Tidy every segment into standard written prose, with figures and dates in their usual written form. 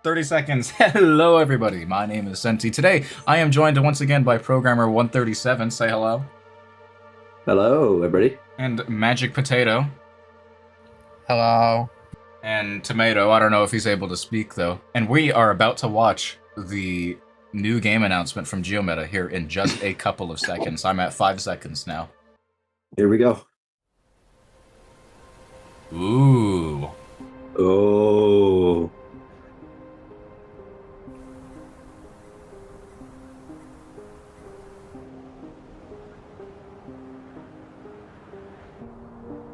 30 seconds. Hello, everybody. My name is Senti. Today, I am joined once again by Programmer 137. Say hello. Hello, everybody. And Magic Potato. Hello. And Tomato. I don't know if he's able to speak, though. And we are about to watch the new game announcement from Geometa here in just a couple of seconds. I'm at 5 seconds now. Here we go. Ooh. Oh.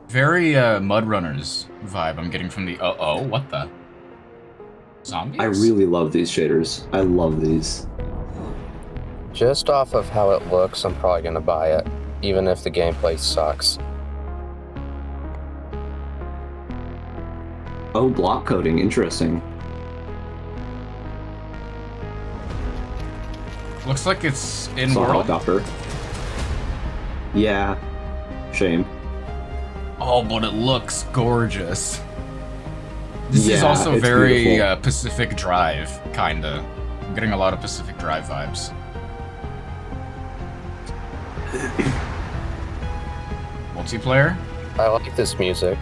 Very Mud Runners vibe I'm getting from the what the? Zombies? I really love these shaders. I love these. Just off of how it looks, I'm probably gonna buy it, even if the gameplay sucks. Oh, block coding. Interesting. Looks like it's in Saw a world. helicopter. Yeah. Shame. Oh, but it looks gorgeous. This is Yeah, also it's very beautiful. Pacific Drive, kinda. I'm getting a lot of Pacific Drive vibes. Multiplayer? I like this music.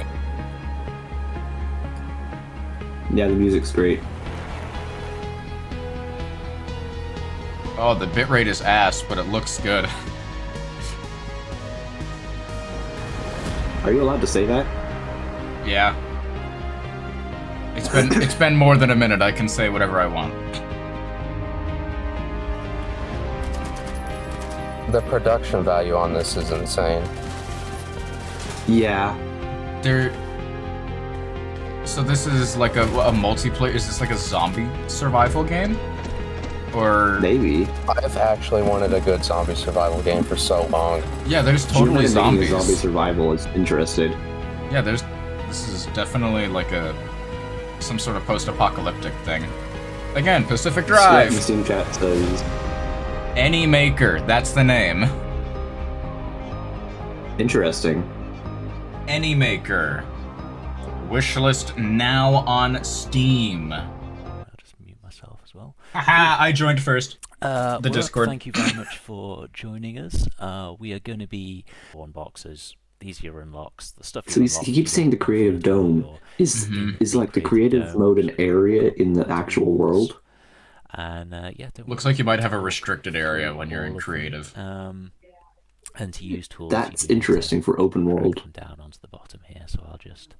Yeah, the music's great. Oh, the bitrate is ass, but it looks good. Are you allowed to say that? Yeah. It's been more than a minute. I can say whatever I want. The production value on this is insane. Yeah. So this is like a multiplayer. Is this like a zombie survival game? Or Maybe. I've actually wanted a good zombie survival game for so long. yeah, there's totally Geometa making a zombies. zombie survival is interested. Yeah, this is definitely like some sort of post-apocalyptic thing. Again, Pacific Yeah, Drive. the Steam chat says Anymaker, that's the name. interesting. Anymaker. Wishlist now on Steam. I'll just mute myself as well. Haha, I joined first. Well, Discord. Thank you very much for joining us. We are going to be unboxers. These are your unlocks. The stuff. So he keeps saying the creative dome. Is like the creative mode an area in the actual world? And yeah, Looks like you might have a restricted area when you're in creative. And to use tools. That's interesting for open world. Them down onto the bottom here, so I'll just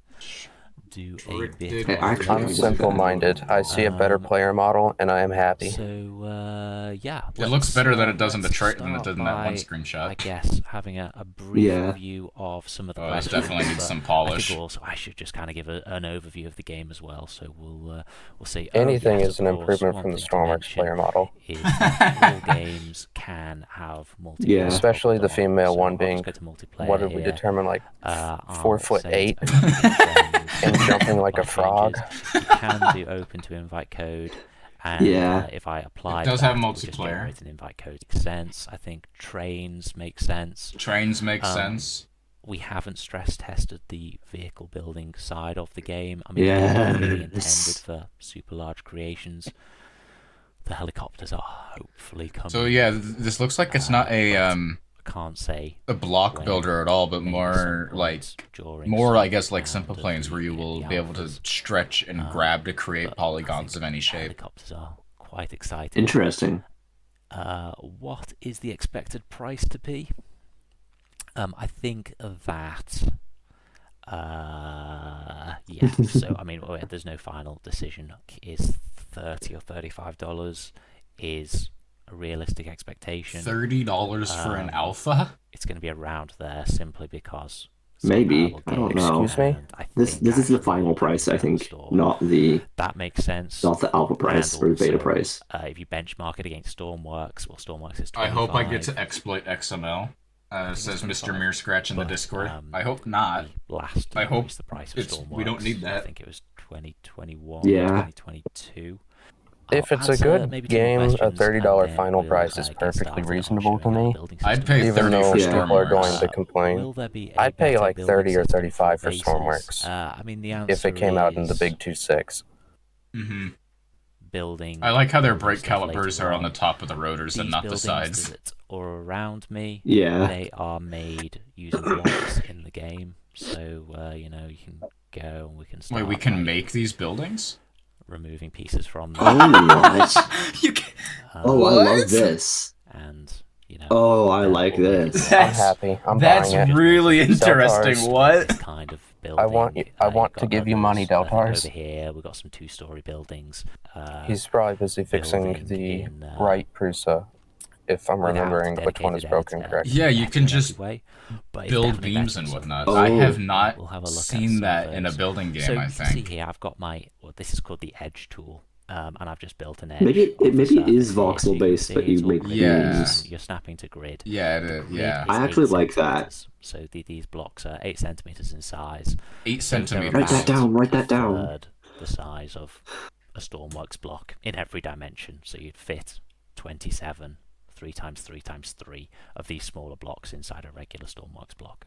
do a Restricted. bit. Actually, I'm simple-minded. I see a better player model, and I am happy. So yeah, It looks better than it does in the let's trait than it start does in that one by, screenshot. I guess having a brief Yeah. review of some of the Oh, this questions. definitely needs but some I polish. think also I should just kind of give an overview of the game as well. So we'll see. Anything yes, is an of course, improvement one from the thing to Stormworks mention player model. is that all games can have multiplayer. Yeah. Especially the female So one I'll being, just go to multiplayer what did we here. determine, like I'll 4'8" say it's open to friends, and jumping like a apply frog? changes. You can do open to invite code, and Yeah. if I apply, It does that, have it will just multiplayer. generate an invite code. Makes sense. I think trains make sense. Trains make Um, sense. We haven't stress tested the vehicle building side of the game. I mean, Yes. they're not really intended for super large creations. The helicopters are hopefully coming. So yeah, this looks like it's not a I can't say block when, builder at all, but maybe more some like points during I some guess like round simple of planes where you will be able to alphas. stretch and grab to create But polygons I of think any the shape. Helicopters are quite exciting. Interesting. What is the expected price to be? I think that yeah. So I mean, there's no final decision. Is $30 or $35 is a realistic expectation? $30 for an alpha? It's going to be around there simply because it's a Maybe. viable I don't game, know. Excuse me? and I This think is the actually final price, I down the think, store. not the That makes sense. alpha price And or the beta also, price. If you benchmark it against Stormworks, well, Stormworks is 25. I hope I get to exploit XML. Says Mr. Mere Scratch in the But, Discord. I hope not. the last I hope increase the price of it's- Stormworks. we don't need I that. think it was 2021, Yeah. 2022. If I'll it's a answer good maybe two more game, a questions, $30 and then final we'll, price is get perfectly started on reasonable to showing how me. the building I'd system pay works. Even 30 though for Yeah. people are going Stormworks. to complain. Will there be I'd pay better like building 30 or system 35 for bases? Stormworks. I mean, the answer If it came out in the is big 2.6. Mm-hmm. building. I like how their building brake stuff calipers later are on the top of the rotors and These not the buildings sides. that are around me, Yeah. they are made using blocks in the game. So, you know, you can go and we can start. Wait, we can by make these buildings? removing pieces from them. Oh, what? You can... Oh, I love this. And, you know. Oh, I they're like all making this. blocks. I'm happy. I'm That's buying it. really interesting. Deltars. What? This kind of building. I want You've to got give you money, others, I think Deltars. over here, we've got some 2-story buildings. He's probably busy fixing building the in, right Prusa, if I'm without remembering which one is dedicated broken editor. correctly. Yeah, you can Better just way, but it's build definitely beams better and than whatnot. some Oh. I have others. not We'll have a look at seen some that of in a those. building game, So I you can think. see here, I've got my, well, this is called the edge tool, and I've just built an edge. Maybe of the maybe it is surface here, so you can voxel-based, see but it's you all make gridded. Yeah. beams. You're snapping to grid. Yeah, The grid yeah. is I actually 8 like that. centimeters. So these blocks are 8 centimeters in size. 8 So they're centimeters. Write that down, write that a down. third the size of a Stormworks block in every dimension. So you'd fit 27 3 times 3 times 3 of these smaller blocks inside a regular Stormworks block.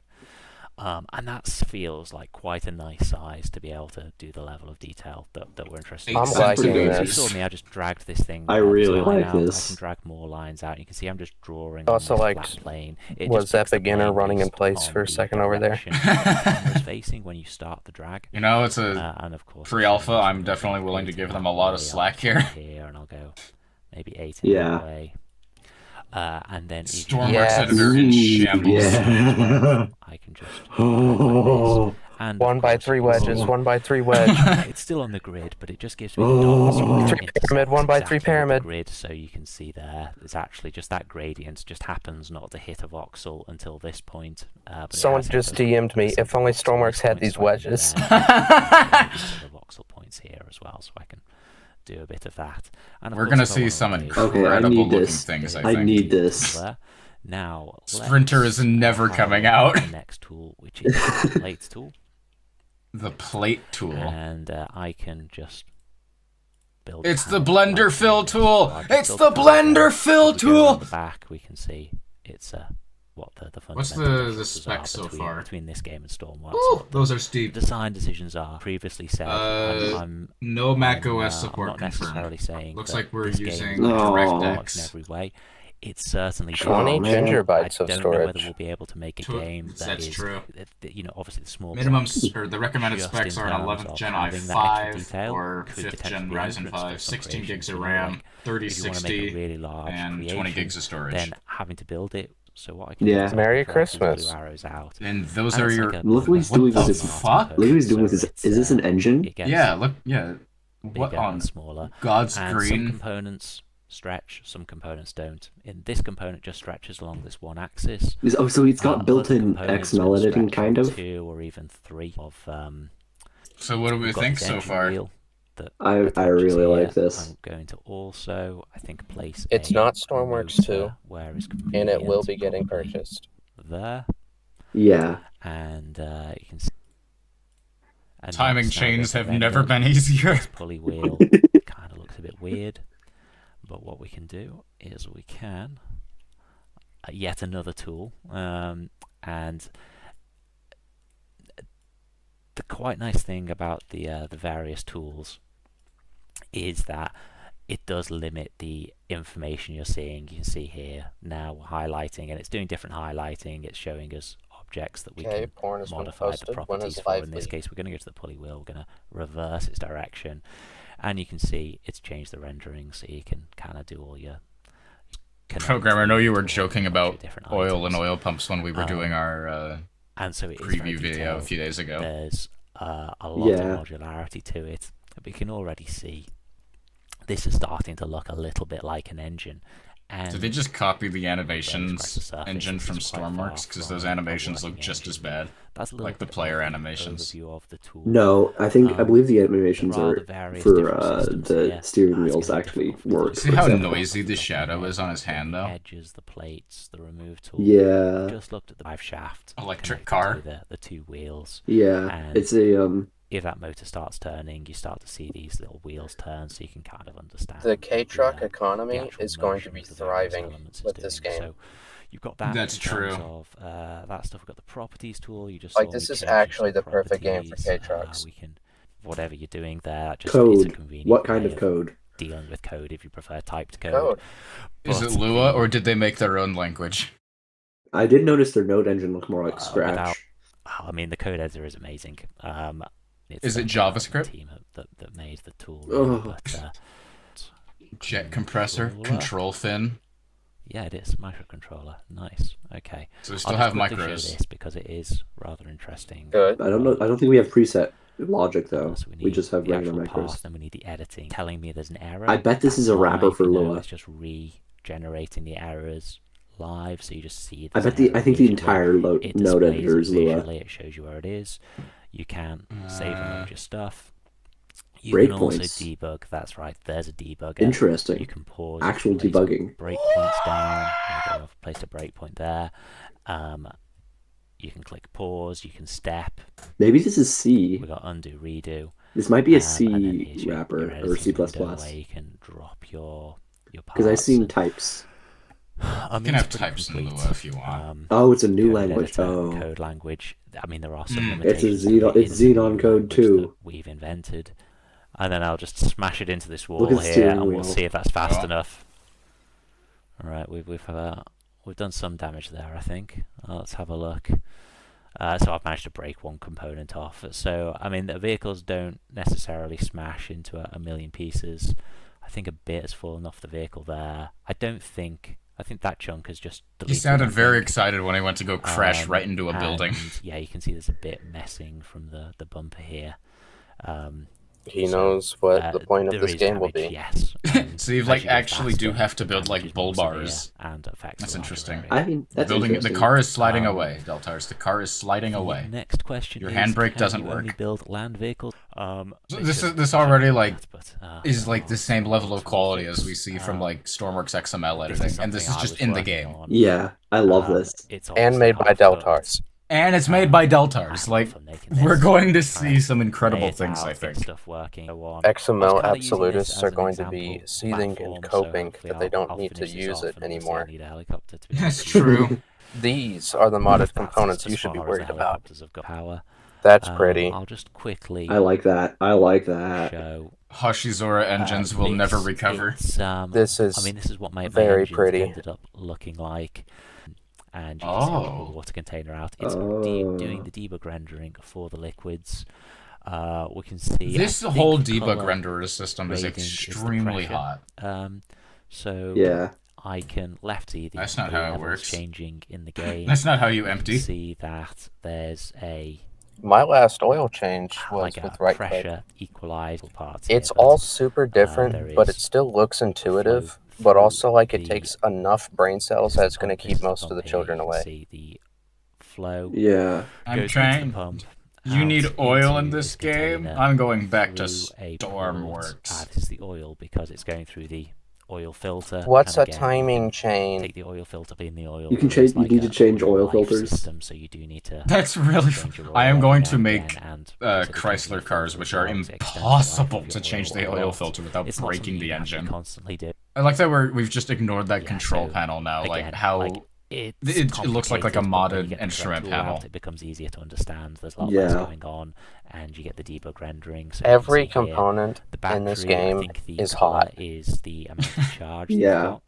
And that feels like quite a nice size to be able to do the level of detail that we're interested in. I'm liking You this. saw me, I just dragged this thing. I this really line like out. this. I can drag more lines out. You can see I'm just drawing Also, on this like, flat plane. It was just that picks the beginner plane running in based place on for a the second over there? direction the camera's facing when you start the drag. You know, it's a And of course, pre-alpha. I'm definitely willing to give them a lot of slack here. Here, and I'll go maybe 8 in Yeah. that way. And then if you Stormworks Yes. editor in shambles. Yeah. I can just Oh. and 1 by 3 wedges, 1 by 3 wedge. it's still on the grid, but it just gives me the dots Oh. where it 3 intersects pyramid, 1 by 3 exactly with the pyramid. grid, so you can see there. It's actually just that gradient just happens not to hit a voxel until this point. But it Someone has hit just those DM'd me, if only voxel Stormworks had points, these so I can go wedges. there and the voxel points here as well, so I can do a bit of that. And of We're course, gonna if I see wanna some do- Okay, I incredible need looking this. things, I I think. need this. there. Now, Sprinter is let's never have a coming look at out. The next tool, which is the plate tool, The plate tool. and I can just build. It's the panels blender like fill this. tool! So I can It's build the panels there. blender fill If we go around tool! the back, we can see it's what the What's fundamental the differences are specs so between, far? between this game and Stormworks. Ooh, those are The steep. design decisions are previously said. No Mac I'm, OS I'm support not necessarily confirmed. saying Looks that like we're this game using Oh. works in DirectX. every way. It's certainly 20 different. ginger I bytes of don't know whether storage. we'll be able to make a Tw- game that that's is, true. you know, obviously the small Minimum blocks or the recommended just specs in are an terms 11th of gen having that extra i5 detail or could 5th gen potentially be Ryzen hindrance 5, for some 16 gigs of creations, RAM, like, if you want to make a 3060, really large and 20 creation, gigs of storage. then having to build it. So what I can Yeah. do is I can Merry drag these blue Christmas. arrows out. And those And are it's your... like a Look what he's What doing the with his. fuck? Look what he's doing with his. So it's, Is this an engine? it gets Yeah, look, yeah. What bigger on and smaller. God's And some green? components stretch, some components don't. In this component just stretches along this one axis. Oh, so it's got Other built-in components XML can editing, stretch kind of. 2 or even 3 of So what do we we've got think this so engine far? wheel that I attaches really here. like this. I'm going to also, I think, place It's a not Stormworks motor 2, where is and it will convenient, be getting probably purchased. there, Yeah. and you can see. And Timing next, now go chains to have render. never been easier. This pulley wheel kind of looks a bit weird, but what we can do is we can yet another tool, and the quite nice thing about the various tools is that it does limit the information you're seeing. You can see here now we're highlighting, and it's doing different highlighting. It's showing us objects that we Okay, can porn has been modify the posted. When properties is for. In this lively? case, we're going to go to the pulley wheel. We're going to reverse its direction, and you can see it's changed the rendering, so you can kind of do all your Programmer, I know you were connect joking all your about different oil and items. oil pumps when we were doing our And so it is very preview video a detailed. few days ago. There's a lot Yeah. of modularity to it. But you can already see this is starting to look a little bit like an engine. And Did they just copy the scratch the animations surface, engine this from is quite far Stormworks? Because from those a animations look working just as engine. bad. That's a little like the bit player of an animations. overview of the tool. No, I think I believe the animations there are are the various for different systems the here. steering It's wheels gonna be actually difficult for me to work. See for how example. noisy the shadow is on his hand, though? Edges, the plates, the remove tool. Yeah, Just looked at the drive shaft. Electric connected car. to the 2 wheels. yeah. And It's a if that motor starts turning, you start to see these little wheels turn, so you can kind of understand. The K-Truck the economy actual is going to motion be of the various thriving elements it's with this doing. game. So you've got that. That's in terms true. Of that stuff. We've got the properties tool. You just Like, saw this me is change actually some the perfect game for properties. K-Trucks. We can, whatever you're doing there, just it's a code. convenient What kind way of code? dealing with code if you prefer typed code. Code. Is it But Lua, or did they make their own language? I did notice their node engine looked more like Scratch. I mean, the code editor is amazing. Is it the JavaScript? team that made the tool, really, Oh. but Jet compressor, Lua. control fin. yeah, it is microcontroller. Nice. Okay. So we still I'll have just quickly show micros. this because it is rather interesting. Good. I don't know. I don't think we have preset logic though. So We just have the regular actual macros. path, then we need the editing telling me there's an error. I bet this is a That's wrapper live, for you know, Lua. It's just regenerating the errors live, so you just see. I there's bet an error I think the visually. entire It node displays editor it is Lua. visually, it shows you where it is. You can save and load your stuff. You can also Breakpoints. debug. That's right. There's a debugger. Interesting. You can pause. Actual place debugging. Breakpoints down. There we go. I've placed a breakpoint there. You can click pause. You can step. Maybe this is C. We got undo, redo. This might be a And then C here's your wrapper or editing C++. window where you can drop your parts. Because I've seen and- types. I You mean, can it's have pretty types in complete. Lua if you want. Oh, it's a new Code language. editor, Oh. code language. I mean, there are some It's a limitations. Xenon- but it it's is a new Xenon code language too. that we've invented. And then I'll just smash it into this wall Look at the here, steering and we'll wheel. see if that's fast Oh. enough. All right, we've done some damage there, I think. Let's have a look. So I've managed to break one component off. So I mean, the vehicles don't necessarily smash into a million pieces. I think a bit has fallen off the vehicle there. I think that chunk has just He deleted. sounded I very think. excited when he went to go crash right into a building. And, yeah, you can see there's a bit messing from the bumper here. He So, knows what the point of there this is game will damage, be. Yes. So you as like go actually do faster, have to build damage like is bull more severe bars. and affects That's a larger interesting. area. I mean, that's Building the interesting. car is sliding Um, away, Deltars. The car is sliding The away. next question Your is, handbrake can doesn't you only work. build land vehicles? So They this should- is should already do like that, but, is like the same level of tool quality fix. as we see from like Stormworks XML This is editing, and this is something I just was in the working game. on. Yeah, I love this. It's And obviously made by half-cooked. Deltars. And it's made by Deltars. I'm Like for making we're this. going to see Right. some Lay incredible it things, out, I get think. stuff working, so on. XML I was kinda using this absolutists as are an going to be example seething platform, and so coping hopefully that they don't I'll need to finish this use off it and obviously I anymore. need a helicopter to be That's able to use it. true. These are the modded That's components as you should be far as worried the about. helicopters have got power. That's pretty. I'll just quickly I like that. I like that. show. Hashizora engines will never this. recover. This is I mean, this is what my very engines pretty. ended up looking like. And you can see I'll pull the water container out. It's doing the debug rendering for the liquids. We can see This I whole think debug colour renderer system is grading is the extremely pressure. hot. So Yeah. I can left see the That's not blue how it levels works. changing in the game. That's not how you You can empty. see that there's a My last oil change was like a with right click. pressure equalizer parts. It's here, but all super there different, but it is still looks flow intuitive, but also like it the- takes enough brain cells this is that's the going to pump, this keep is the most of the pump here. children You can away. see the flow Yeah. I'm goes into trying. the pump. You need out oil in into this this game? container I'm going back to through a Stormworks. This is the oil because it's going through the oil filter. What's and a again, timing you chain? take the oil filter, clean the oil. You can it's change- you like need to a change oil life filters. System, so you do need to That's really. change your I oil am every going now to and make again, and Chrysler also the changing cars, filter which as are well to extend the life impossible of to your change the a oil lot. filter without It's not breaking something the you have to engine. constantly do. I like that we've just ignored that Yeah, control so, panel now. Like Again, how it's it looks like a complicated, but when you modded get the correct instrument tool out, panel. It becomes easier to understand. There's a lot less Yeah. going on, and you get the debug rendering. So Every you can see here, component the battery, in this I game think the is colour hot. is the amount of charge. that Yeah. you've got.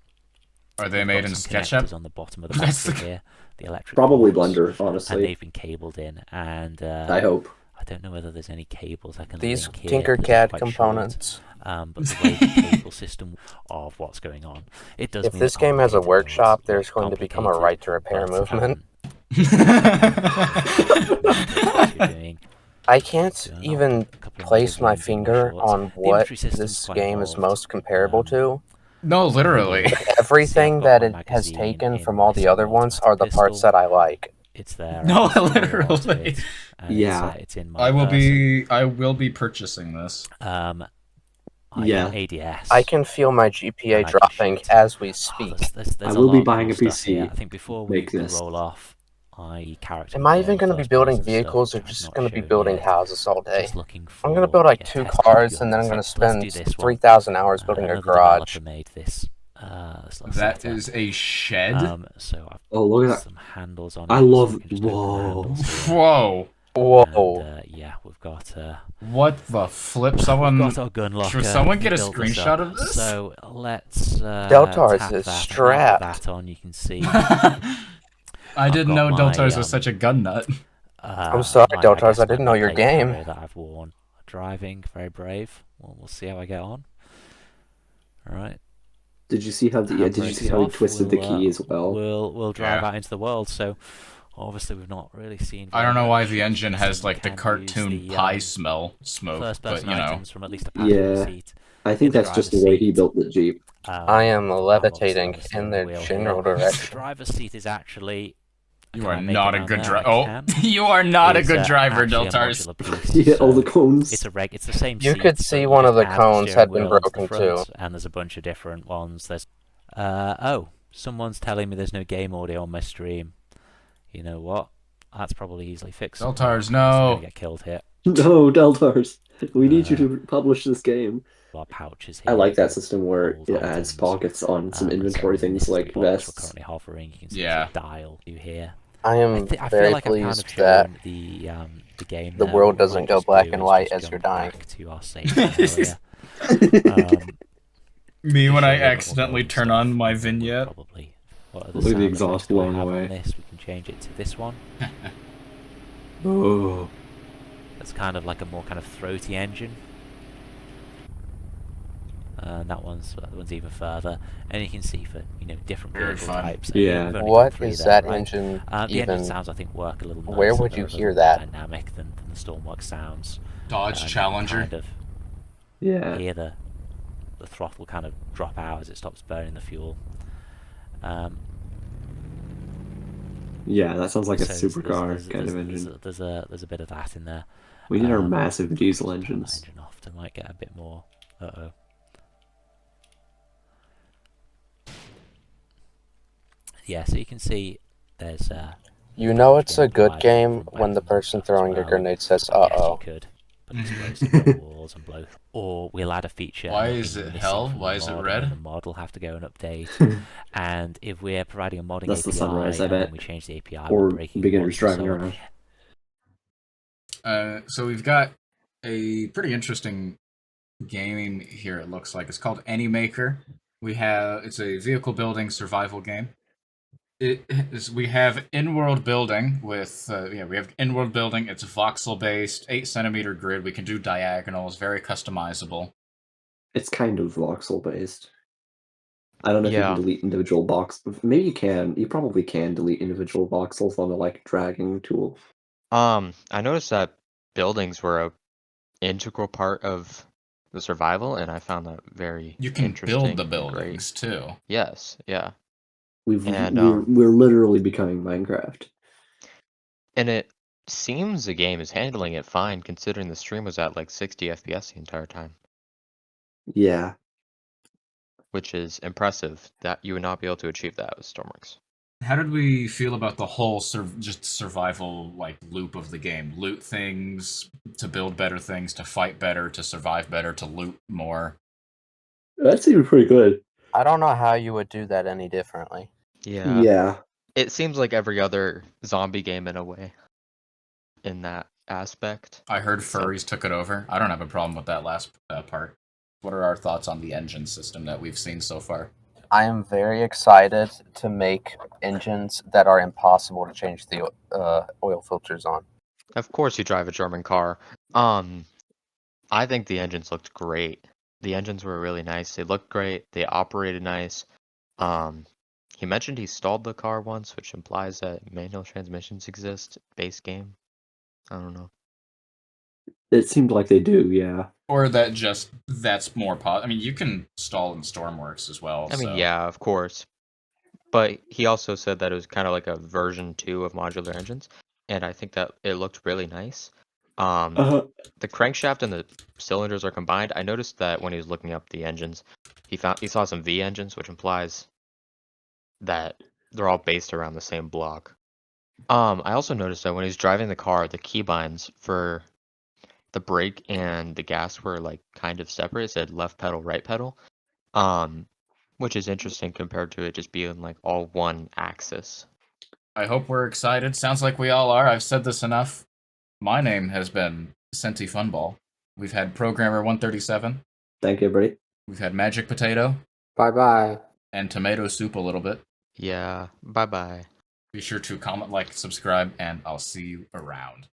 Are they They've made got in some SketchUp? connectors on the bottom of the That's battery here, the electric Probably ports, Blender, and honestly. they've been cabled in. And I hope. I don't know whether there's any cables I can These link here, 'cause it's Tinkercad quite components. short. But the way the cable system of what's going on, it does. If mean this that game has a complicated workshop, builds there's look going to become a complicated, right to repair but, movement. what you're doing. I can't So not even a couple of place my magazines in finger shorts. on The what inventory system's this quite game is involved. most comparable to. No, literally. Everything got that my it has magazine taken in from my all the other ones are the semi-automatic parts pistol. that I like. It's there. No, I can see a lot of literally. it, and Yeah. it's in my I will person. be purchasing this. I Yeah. have ADS. I can feel my GPA And I can dropping shoot. as we Oh, speak. there's I a will be lot buying more a stuff PC. here. I think before we Make this. roll off, character. Am I even going to be first building person vehicles stuff, or which I've just not going to be shown building yet. houses all day? Just looking for I'm going to build like a 2 test cars and then I'm so going to let's do spend this one. 3,000 hours building a Another garage. developer made this. This little That setup. is a shed. So I've Oh, look at got that. some handles on I it. so love- we can just open the whoa. handles here. Whoa. Whoa. And, yeah, we've got What the flip? we've Someone got our gun locker. should someone get a built this screenshot up. of this? So let's Deltars tap is that. strapped. I can put that on. You can see. I didn't know got Deltars my, was such a gun nut. I'm sorry, I Deltars, guess I didn't know your plate game. carrier that I've worn. Driving, very brave. We'll see how I get on. All right. Did you see how did you see how he twisted the key as well? We'll drive out into the world. So obviously we've not really seen. I don't know why much. the engine has You like the can cartoon use the, pie smoke, but first-person you know. items from at least a passenger Yeah, seat. I think in the that's just the driver's way he seat. built the Jeep. I am I'm levitating obviously in on the wheel general here. The direction. driver's seat is actually. You Can are I make not it a down good there? driver. I Oh, can. you are not a Is, good driver, actually a Deltars. modular piece, Yeah, all so the cones. it's the same You seat, could but see you one just of the add cones steering had been wheel onto the broken front, too. and there's a bunch of different ones. There's oh, someone's telling me there's no game audio on my stream. You know what? That's probably easily fixable. Deltars, I'm no. gonna get killed here. No, Deltars, we need you to publish this game. Our pouches I here. like that system where Old it adds items. pockets on some And so inventory this things is the like box we're vests. currently hovering. You can see Yeah. there's a dial you here. I am I very feel like I've kind pleased of that shown the game. the there. world What we doesn't might go just black do and is white just as you're jump dying. back to our save area. Me when Show I you a little accidentally more turn stuff, on my and then we'll vignette. Probably. What other Look at the sound exhaust effects do I blowing have on away. this? We can change it to this one. Oh, That's kind of like a more kind of throaty engine. And that one's even further, and you can see for different Very vehicle fun. types. Yeah. we've only What done 3 is there, that right? engine The even? engine sounds I think work a little nicer. Where would They're you a little hear more that? dynamic than the Stormworks sounds. Dodge You Challenger. kind of yeah. hear the throttle kind of drop out as it stops burning the fuel. Yeah, that sounds like a So supercar kind of engine. There's a bit of that in there. We need our massive diesel Turn that engines. engine off to might get a bit more. Yeah, so you can see there's. You know it's a good provided game from when the weapons and person stuff as throwing a well. grenade says, I guess you "Uh-oh." could put explosives on walls and blow. Or we'll add a feature. Why that'll is be it missing hell? from the Why is it mod, red? and the mod will have to go and update. And if we're providing a modding That's the API, sunrise, I and then bet. we change the API, Or we're breaking beginners mods and driving so on. around. So we've got a pretty interesting game here. It looks like it's called Anymaker. It's a vehicle building survival game. We have in-world building with we have in-world building. It's voxel based, 8 centimeter grid. We can do diagonals, very customizable. It's kind of voxel based. I don't know if you Yeah. can delete individual box. Maybe you can. You probably can delete individual voxels on the dragging tool. I noticed that buildings were a integral part of the survival, and I found that very You can interesting build the and buildings great. too. Yes, yeah. And And we're literally becoming Minecraft. and it seems the game is handling it fine considering the stream was at like 60 FPS the entire time, Yeah. which is impressive that you would not be able to achieve that with Stormworks. How did we feel about the whole just survival loop of the game? Loot things, to build better things, to fight better, to survive better, to loot more. That seemed pretty good. I don't know how you would do that any differently. Yeah. Yeah. It seems like every other zombie game in a way in that aspect. I heard furries took it over. I don't have a problem with that last part. What are our thoughts on the engine system that we've seen so far? I am very excited to make engines that are impossible to change the oil filters on. Of course you drive a German car. I think the engines looked great. The engines were really nice. They looked great. They operated nice. He mentioned he stalled the car once, which implies that manual transmissions exist. Base game. I don't know. It seemed like they do, yeah. Or that's more I mean, you can stall in Stormworks as well. I mean, yeah, of course. But he also said that it was kind of like a version 2 of modular engines, and I think that it looked really nice. The crankshaft and the cylinders are combined. I noticed that when he was looking up the engines, he saw some V engines, which implies that they're all based around the same block. I also noticed that when he was driving the car, the keybinds for the brake and the gas were kind of separate. It said left pedal, right pedal, which is interesting compared to it just being all one axis. I hope we're excited. Sounds like we all are. I've said this enough. My name has been Senti Funball. We've had Programmer 137. Thank you, everybody. We've had Magic Potato. Bye-bye. And Tomato Soup a little bit. Yeah. Bye bye. Be sure to comment, like, subscribe, and I'll see you around.